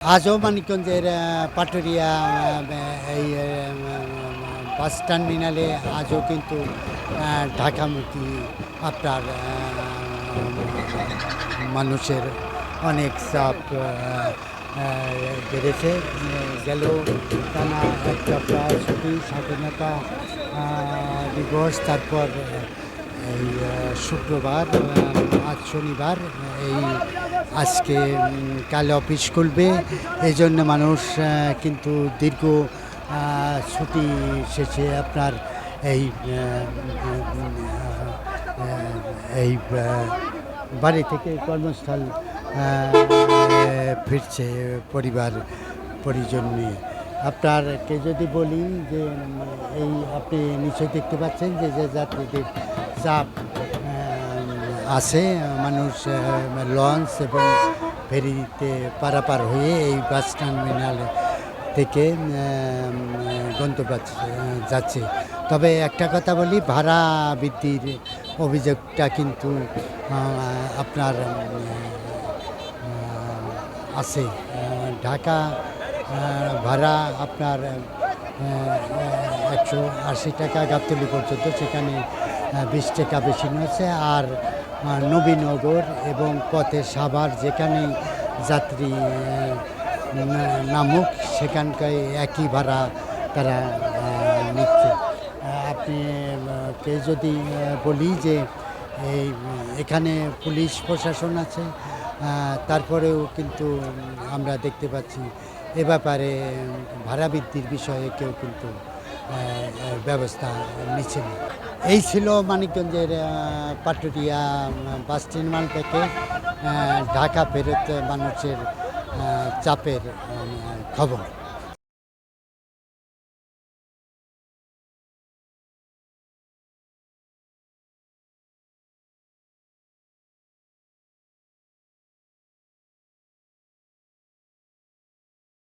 আজও মানিকগঞ্জের পাটুরিয়া এই বাস টার্মিনালে আজও কিন্তু ঢাকামুখী আপনার মানুষের অনেক চাপ বেড়েছে। গেল টানা এক সপ্তাহ ছুটি, স্বাধীনতা দিবস, তারপর এই শুক্রবার, আজ শনিবার, এই আজকে কাল অফিস খুলবে। এই জন্য মানুষ কিন্তু দীর্ঘ ছুটি শেষে আপনার এই এই বাড়ি থেকে কর্মস্থল ফিরছে পরিবার পরিজন নিয়ে। আপনারকে যদি বলি যে এই আপনি নিশ্চয়ই দেখতে পাচ্ছেন যে যাত্রীদের চাপ আছে। মানুষ লঞ্চ এবং ফেরিতে পারাপার হয়ে এই বাস টার্মিনাল থেকে গন্তব্য যাচ্ছে। তবে একটা কথা বলি, ভাড়া বৃদ্ধির অভিযোগটা কিন্তু আপনার আছে। ঢাকা ভাড়া আপনার 180 টাকা গাবতলী পর্যন্ত, সেখানে 20 টাকা বেশি নিয়েছে। আর নবীনগর এবং পথে সাভার যেখানেই যাত্রী নামুক সেখানকার একই ভাড়া তারা নিচ্ছে। আপনি কে যদি বলি যে এখানে পুলিশ প্রশাসন আছে, তারপরেও কিন্তু আমরা দেখতে পাচ্ছি এ ব্যাপারে ভাড়া বৃদ্ধির বিষয়ে কেউ কিন্তু ব্যবস্থা নিচ্ছে না। এই ছিল মানিকগঞ্জের পাটুরিয়া বাস টার্মিনাল থেকে ঢাকা ফেরত মানুষের চাপের খবর।